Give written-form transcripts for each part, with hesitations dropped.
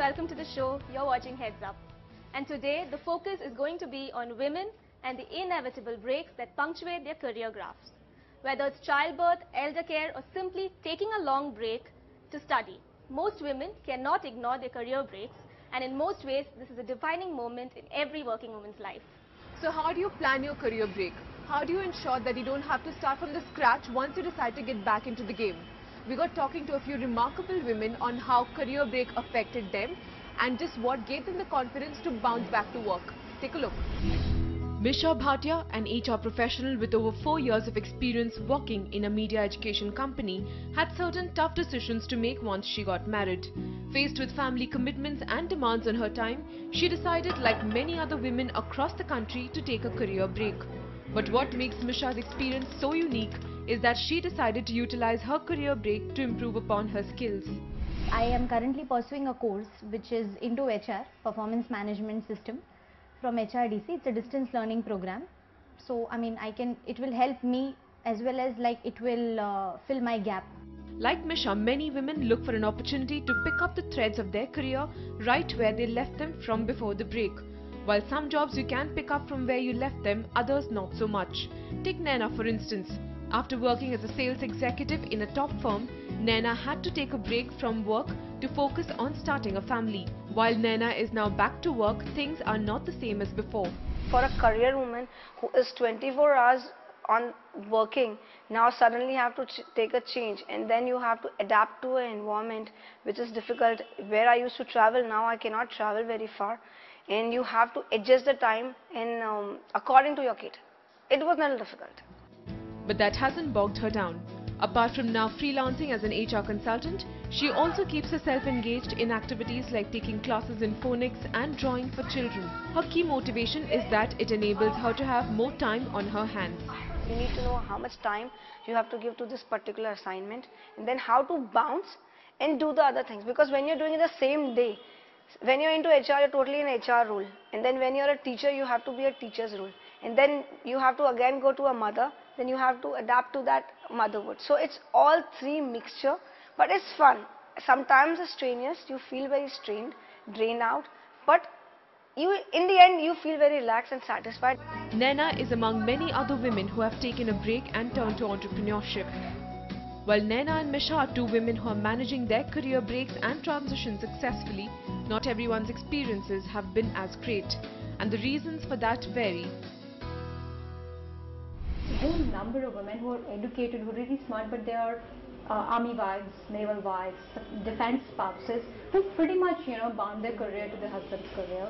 welcome to the show. You're watching Heads Up. And today the focus is going to be on women and the inevitable breaks that punctuate their career graphs. Whether it's childbirth, elder care or simply taking a long break to study, most women cannot ignore their career breaks, and in most ways this is a defining moment in every working woman's life. So how do you plan your career break? How do you ensure that you don't have to start from the scratch once you decide to get back into the game? We got talking to a few remarkable women on how career break affected them and just what gave them the confidence to bounce back to work. Take a look. Misha Bhatia, an HR professional with over 4 years of experience working in a media education company, had certain tough decisions to make once she got married. Faced with family commitments and demands on her time, she decided, like many other women across the country, to take a career break. But what makes Misha's experience so unique is that she decided to utilize her career break to improve upon her skills. I am currently pursuing a course which is into HR, Performance Management System, from HRDC. It's a distance learning program. So, it will help me as well as it will fill my gap. Like Misha, many women look for an opportunity to pick up the threads of their career right where they left them from before the break. While some jobs you can pick up from where you left them, others not so much. Take Naina for instance. After working as a sales executive in a top firm, Naina had to take a break from work to focus on starting a family. While Naina is now back to work, things are not the same as before. For a career woman who is 24 hours on working, now suddenly have to take a change, and then you have to adapt to an environment which is difficult. Where I used to travel, now I cannot travel very far, and you have to adjust the time and according to your kid. It was not difficult. But that hasn't bogged her down. Apart from now freelancing as an HR consultant, she also keeps herself engaged in activities like taking classes in phonics and drawing for children. Her key motivation is that it enables her to have more time on her hands. You need to know how much time you have to give to this particular assignment, and then how to bounce and do the other things. Because when you're doing it the same day, when you're into HR, you're totally in HR role. And then when you're a teacher, you have to be a teacher's role. And then you have to again go to a mother, then you have to adapt to that motherhood. So it's all three mixture, but it's fun. Sometimes it's strenuous, you feel very strained, drained out, but in the end you feel very relaxed and satisfied. Naina is among many other women who have taken a break and turned to entrepreneurship. While Naina and Misha are two women who are managing their career breaks and transitions successfully, not everyone's experiences have been as great, and the reasons for that vary. A whole number of women who are educated, who are really smart, but they are army wives, naval wives, defense spouses, who pretty much, bound their career to their husband's career.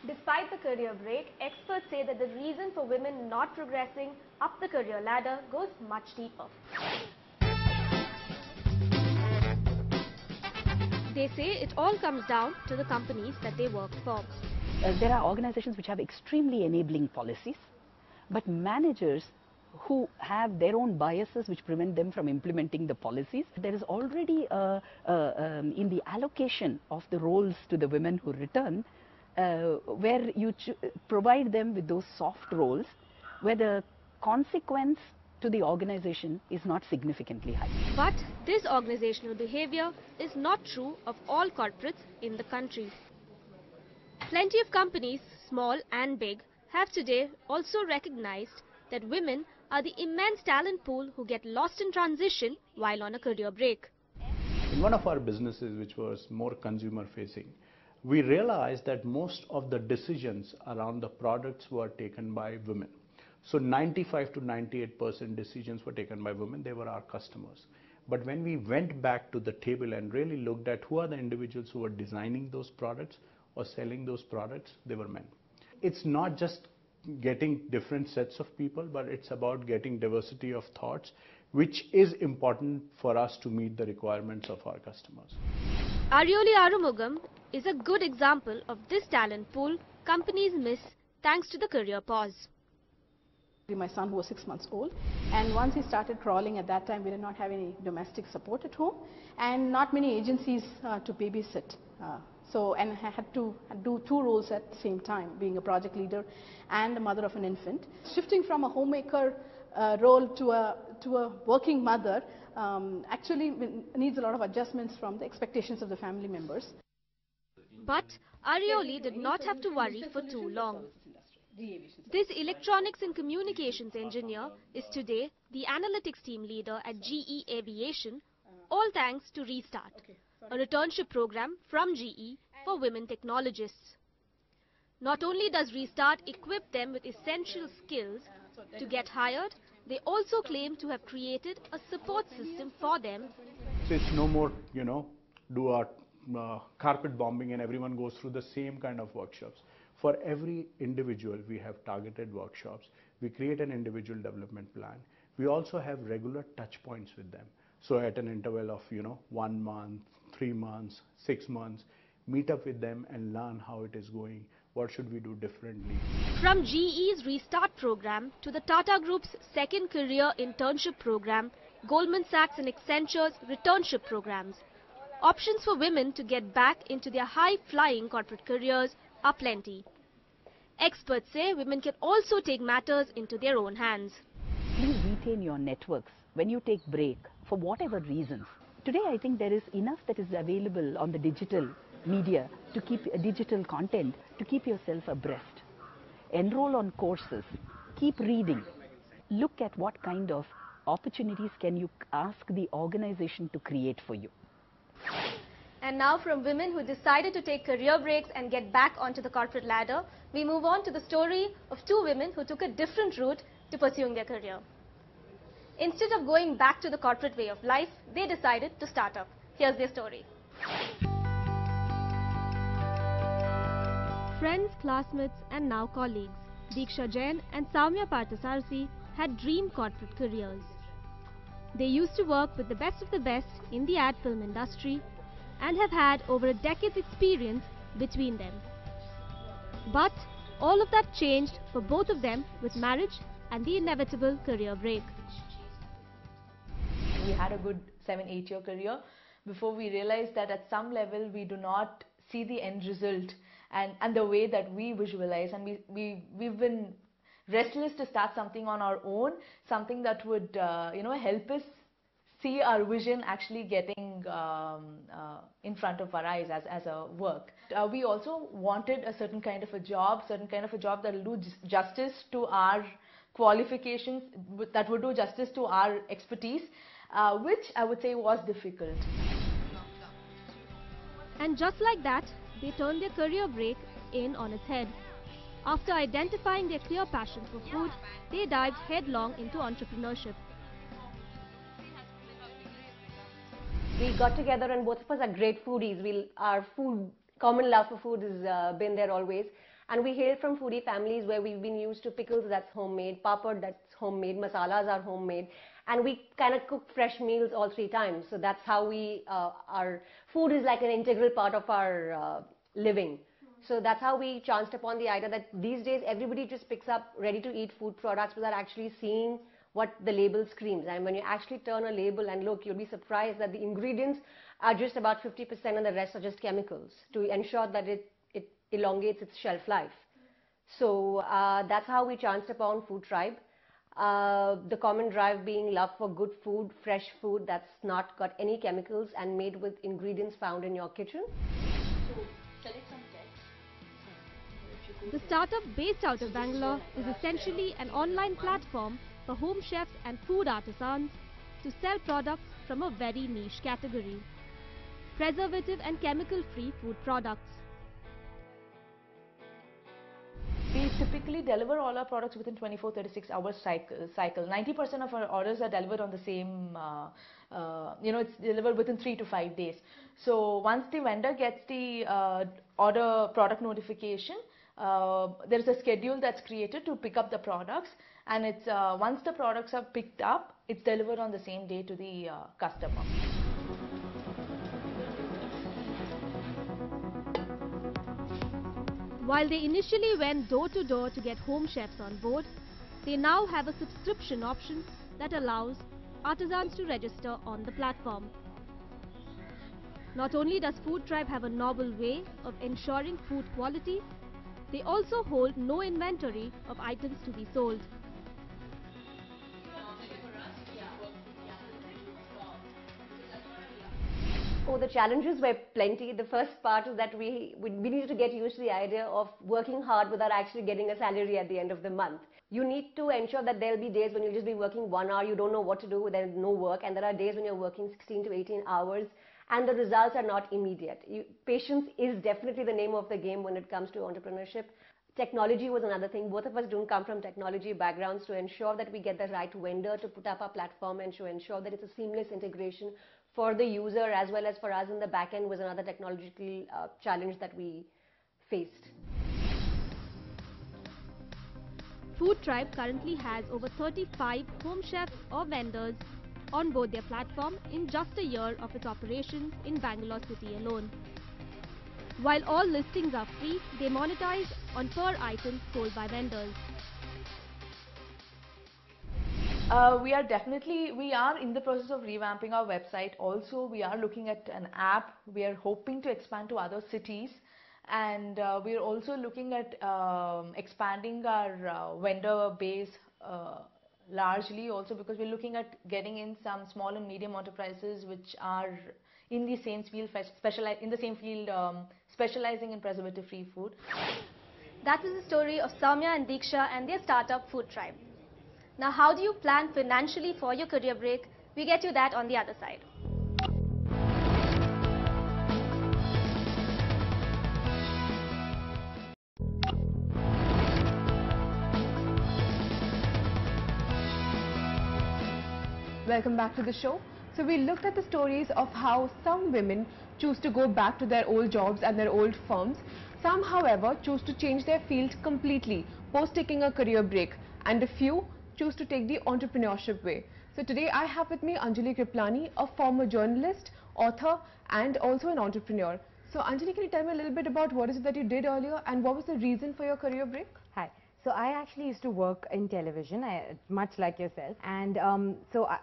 Despite the career break, experts say that the reason for women not progressing up the career ladder goes much deeper. They say it all comes down to the companies that they work for. There are organizations which have extremely enabling policies, but managers who have their own biases which prevent them from implementing the policies. There is already in the allocation of the roles to the women who return, where you provide them with those soft roles where the consequence to the organization is not significantly high. But this organizational behavior is not true of all corporates in the country. Plenty of companies, small and big, have today also recognized that women are the immense talent pool who get lost in transition while on a career break. In one of our businesses, which was more consumer facing, we realized that most of the decisions around the products were taken by women. So 95 to 98% decisions were taken by women. They were our customers. But when we went back to the table and really looked at who are the individuals who were designing those products or selling those products, they were men. It's not just getting different sets of people, but it's about getting diversity of thoughts, which is important for us to meet the requirements of our customers. Aryoli Arumugam is a good example of this talent pool companies miss thanks to the career pause. My son was 6 months old, and once he started crawling, at that time we did not have any domestic support at home and not many agencies to babysit. And I had to do two roles at the same time, being a project leader and a mother of an infant. Shifting from a homemaker role to a working mother actually needs a lot of adjustments from the expectations of the family members. But Arioli did not have to worry for too long. This electronics and communications engineer is today the analytics team leader at GE Aviation, all thanks to Restart, a returnship program from GE for women technologists. Not only does Restart equip them with essential skills to get hired, they also claim to have created a support system for them. So it's no more, do a carpet bombing and everyone goes through the same kind of workshops. For every individual, we have targeted workshops. We create an individual development plan. We also have regular touch points with them. So at an interval of, 1 month, 3 months, 6 months, meet up with them and learn how it is going. What should we do differently? From GE's Restart program to the Tata Group's second career internship program, Goldman Sachs and Accenture's returnship programs, options for women to get back into their high-flying corporate careers are plenty. Experts say women can also take matters into their own hands. Please retain your networks when you take break for whatever reasons. Today I think there is enough that is available on the digital media to keep digital content to keep yourself abreast. Enroll on courses, keep reading, look at what kind of opportunities can you ask the organization to create for you. And now from women who decided to take career breaks and get back onto the corporate ladder, we move on to the story of two women who took a different route to pursuing their career. Instead of going back to the corporate way of life, they decided to start up. Here's their story. Friends, classmates and now colleagues, Diksha Jain and Sowmya Parthasarathy had dream corporate careers. They used to work with the best of the best in the ad film industry and have had over a decade's experience between them. But all of that changed for both of them with marriage and the inevitable career break. We had a good 7-8 year career before we realized that at some level we do not see the end result and the way that we visualize, and we've been restless to start something on our own, something that would help us see our vision actually getting in front of our eyes as a work. We also wanted a certain kind of a job that will do justice to our qualifications, that would do justice to our expertise, which I would say was difficult. And just like that, they turned their career break in on its head. After identifying their clear passion for food, they dived headlong into entrepreneurship. We got together and both of us are great foodies. Our common love for food has been there always. And we hail from foodie families where we've been used to pickles that's homemade, papad that's homemade, masalas are homemade. And we kind of cook fresh meals all 3 times. So that's how our food is like an integral part of our living. So that's how we chanced upon the idea that these days everybody just picks up ready-to-eat food products without actually seeing what the label screams. And when you actually turn a label and look, you'll be surprised that the ingredients are just about 50% and the rest are just chemicals to ensure that it elongates its shelf life. So that's how we chanced upon FoodTribe. The common drive being love for good food, fresh food that's not got any chemicals and made with ingredients found in your kitchen. The startup based out of Bangalore is essentially an online platform for home chefs and food artisans to sell products from a very niche category: preservative and chemical-free food products. We typically deliver all our products within 24-36 hours cycle. 90% of our orders are delivered on the same, it's delivered within 3 to 5 days. So once the vendor gets the order product notification, there is a schedule that's created to pick up the products, and it's once the products are picked up, it's delivered on the same day to the customer. While they initially went door to door to get home chefs on board, they now have a subscription option that allows artisans to register on the platform. Not only does FoodTribe have a novel way of ensuring food quality, they also hold no inventory of items to be sold. Oh, the challenges were plenty. The first part is that we needed to get used to the idea of working hard without actually getting a salary at the end of the month. You need to ensure that there will be days when you'll just be working 1 hour, you don't know what to do, there's no work, and there are days when you're working 16 to 18 hours and the results are not immediate. Patience is definitely the name of the game when it comes to entrepreneurship. Technology was another thing. Both of us don't come from technology backgrounds. To ensure that we get the right vendor to put up our platform and to ensure that it's a seamless integration for the user as well as for us in the back end was another technological challenge that we faced. FoodTribe currently has over 35 home chefs or vendors on board their platform in just a year of its operations in Bangalore city alone. While all listings are free, they monetize on per item sold by vendors. We are in the process of revamping our website. Also, we are looking at an app. We are hoping to expand to other cities. And we are also looking at expanding our vendor base largely also because we're looking at getting in some small and medium enterprises which are in the same field, specializing in preservative-free food. That was the story of Sowmya and Diksha and their startup FoodTribe. Now, how do you plan financially for your career break? We get you that on the other side. Welcome back to the show. So we looked at the stories of how some women choose to go back to their old jobs and their old firms. Some, however, choose to change their field completely post taking a career break, and a few choose to take the entrepreneurship way. So today I have with me Anjali Kriplani, a former journalist, author and also an entrepreneur. So Anjali, can you tell me a little bit about what is it that you did earlier and what was the reason for your career break? Hi. So I actually used to work in television, much like yourself. And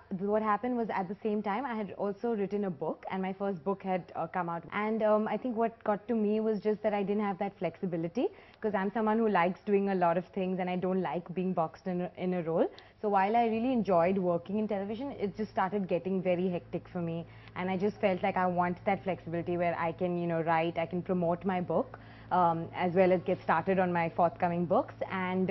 what happened was at the same time I had also written a book, and my first book had come out. And I think what got to me was just that I didn't have that flexibility, because I'm someone who likes doing a lot of things and I don't like being boxed in a role. So while I really enjoyed working in television, it just started getting very hectic for me. And I just felt like I want that flexibility where I can, write, I can promote my book. As well as get started on my forthcoming books and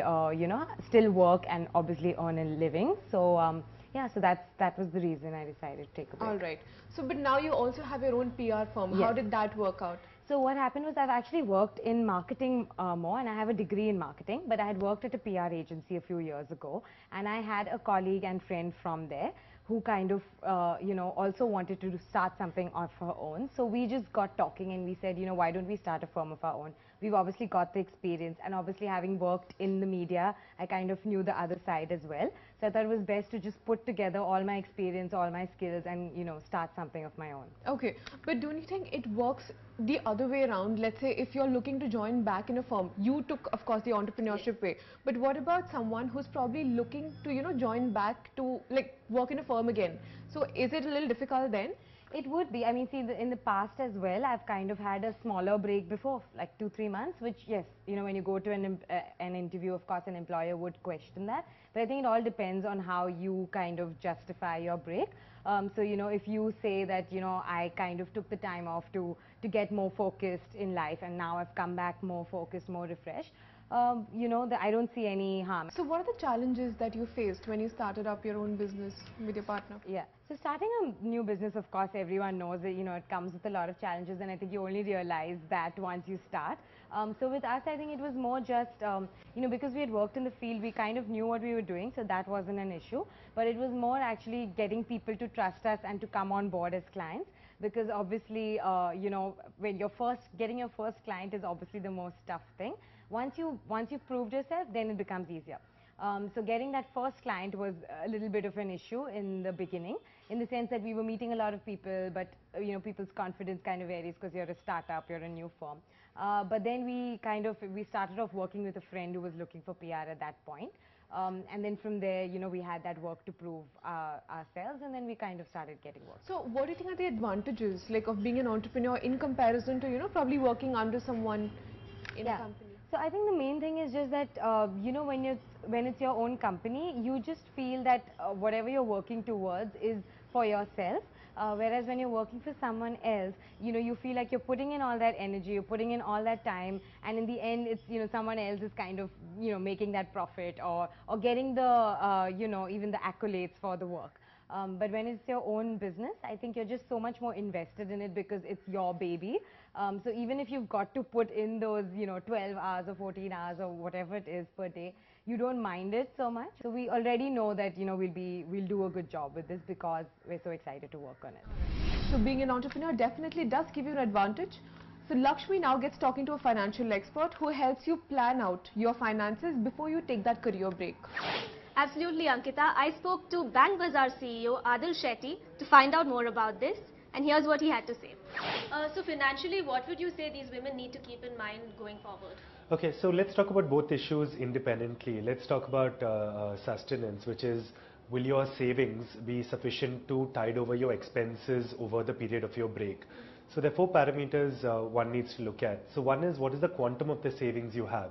still work and obviously earn a living. So yeah, so that was the reason I decided to take a break. All right. So but now you also have your own PR firm. Yes. How did that work out? So what happened was I've actually worked in marketing more, and I have a degree in marketing, but I had worked at a PR agency a few years ago, and I had a colleague and friend from there who kind of, also wanted to start something of her own. So we just got talking and we said, why don't we start a firm of our own? We've obviously got the experience, and obviously having worked in the media, I kind of knew the other side as well. So I thought it was best to just put together all my experience, all my skills, and, start something of my own. Okay, but don't you think it works the other way around? Let's say if you're looking to join back in a firm, you took, of course, the entrepreneurship way. But what about someone who's probably looking to, join back to, like, work in a firm again? So is it a little difficult then? It would be. I mean, see, in the past as well, I've kind of had a smaller break before, like 2-3 months, which, yes, when you go to an interview, of course, an employer would question that. But I think it all depends on how you kind of justify your break. So, if you say that, I kind of took the time off to get more focused in life, and now I've come back more focused, more refreshed, I don't see any harm. So what are the challenges that you faced when you started up your own business with your partner? Yeah. So starting a new business, of course, everyone knows that, it comes with a lot of challenges, and I think you only realize that once you start. So with us, I think it was more just, because we had worked in the field, we kind of knew what we were doing, so that wasn't an issue. But it was more actually getting people to trust us and to come on board as clients. Because obviously, when getting your first client is obviously the most tough thing. Once you've proved yourself, then it becomes easier. So getting that first client was a little bit of an issue in the beginning, in the sense that we were meeting a lot of people, but people's confidence kind of varies because you're a startup, you're a new firm. But then we started off working with a friend who was looking for PR at that point. And then from there, we had that work to prove ourselves, and then we kind of started getting work. So what do you think are the advantages, like, of being an entrepreneur in comparison to, probably working under someone in a company? So I think the main thing is just that, when it's your own company, you just feel that whatever you're working towards is for yourself. Whereas when you're working for someone else, you feel like you're putting in all that energy, you're putting in all that time, and in the end, it's, someone else is kind of, making that profit or getting the, even the accolades for the work. But when it's your own business, I think you're just so much more invested in it because it's your baby. So even if you've got to put in those, 12 hours or 14 hours or whatever it is per day, you don't mind it so much. So we already know that, we'll do a good job with this because we're so excited to work on it. So being an entrepreneur definitely does give you an advantage. So Lakshmi now gets talking to a financial expert who helps you plan out your finances before you take that career break. Absolutely, Ankita. I spoke to Bank Bazaar CEO Adil Shetty to find out more about this, and here's what he had to say. So financially, what would you say these women need to keep in mind going forward? Okay, so let's talk about both issues independently. Let's talk about sustenance, which is, will your savings be sufficient to tide over your expenses over the period of your break? So there are 4 parameters one needs to look at. So one is, what is the quantum of the savings you have?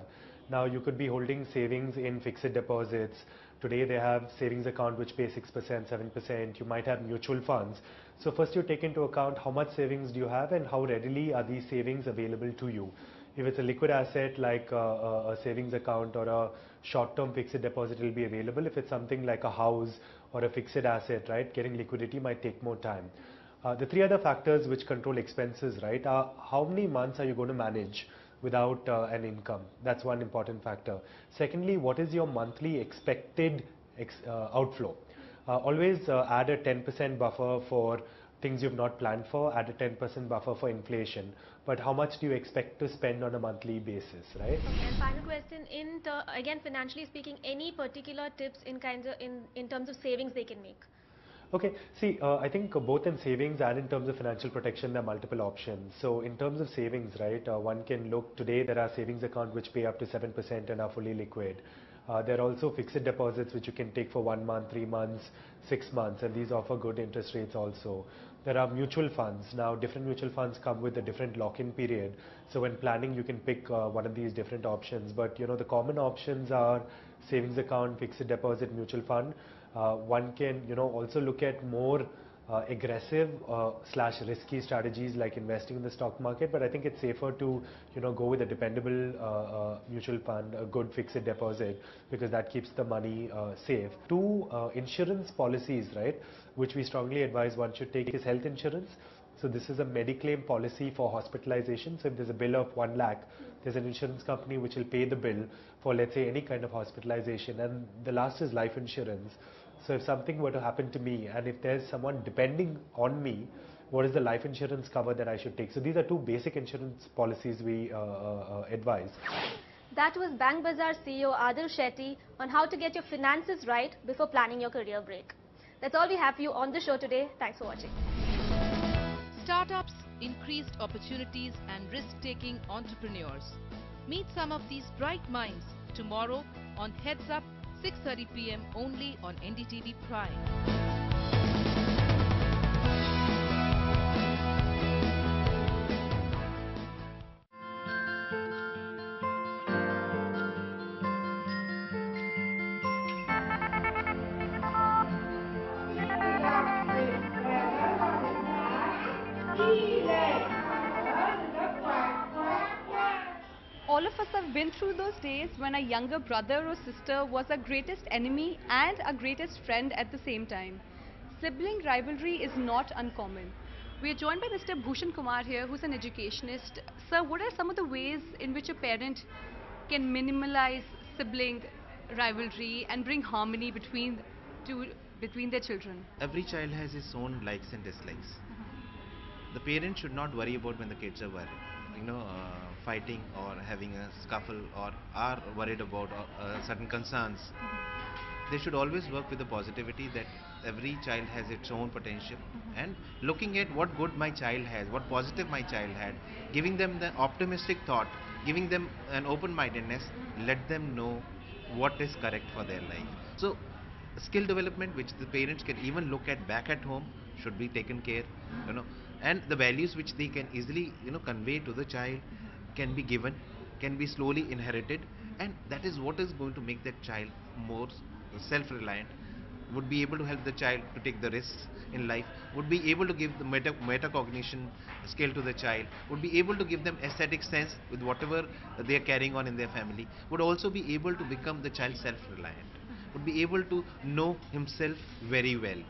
Now you could be holding savings in fixed deposits. Today they have savings account which pay 6%, 7%. You might have mutual funds. So first you take into account how much savings do you have and how readily are these savings available to you. If it's a liquid asset like a savings account or a short-term fixed deposit, will be available. If it's something like a house or a fixed asset, right, getting liquidity might take more time. The 3 other factors which control expenses, right, are how many months are you going to manage without an income? That's one important factor. Secondly, what is your monthly expected outflow? Always add a 10% buffer for things you've not planned for, add a 10% buffer for inflation. But how much do you expect to spend on a monthly basis, right? Okay, and final question, again, financially speaking, any particular tips in terms of savings they can make? Okay, see, I think both in savings and in terms of financial protection, there are multiple options. So in terms of savings, right, one can look, today there are savings accounts which pay up to 7% and are fully liquid. There are also fixed deposits which you can take for 1 month, 3 months, 6 months, and these offer good interest rates also. There are mutual funds. Now different mutual funds come with a different lock-in period. So when planning, you can pick one of these different options. But the common options are savings account, fixed deposit, mutual fund. One can also look at more aggressive / risky strategies like investing in the stock market, but I think it's safer to go with a dependable mutual fund, a good fixed deposit, because that keeps the money safe. 2 insurance policies, right, which we strongly advise one should take is health insurance. So this is a Mediclaim policy for hospitalization. So if there's a bill of 1 lakh, there's an insurance company which will pay the bill for, let's say, any kind of hospitalization. And the last is life insurance. So if something were to happen to me and if there's someone depending on me, what is the life insurance cover that I should take? So these are 2 basic insurance policies we advise. That was Bank Bazaar CEO Adil Shetty on how to get your finances right before planning your career break. That's all we have for you on the show today. Thanks for watching. Startups, increased opportunities and risk-taking entrepreneurs. Meet some of these bright minds tomorrow on Heads Up, 6:30 p.m. only on NDTV Prime. All of us have been through those days when a younger brother or sister was our greatest enemy and our greatest friend at the same time. Sibling rivalry is not uncommon. We are joined by Mr. Bhushan Kumar here, who's an educationist. Sir, what are some of the ways in which a parent can minimize sibling rivalry and bring harmony between their children? Every child has his own likes and dislikes. The parent should not worry about when the kids are fighting or having a scuffle or are worried about certain concerns. They should always work with the positivity that every child has its own potential, and looking at what good my child has, what positive my child had, giving them the optimistic thought, giving them an open-mindedness, let them know what is correct for their life. So skill development, which the parents can even look at back at home, should be taken care, and the values which they can easily convey to the child can be given, can be slowly inherited, and that is what is going to make that child more self-reliant, would be able to help the child to take the risks in life, would be able to give the metacognition skill to the child, would be able to give them aesthetic sense with whatever they are carrying on in their family, would also be able to become the child self-reliant, would be able to know himself very well.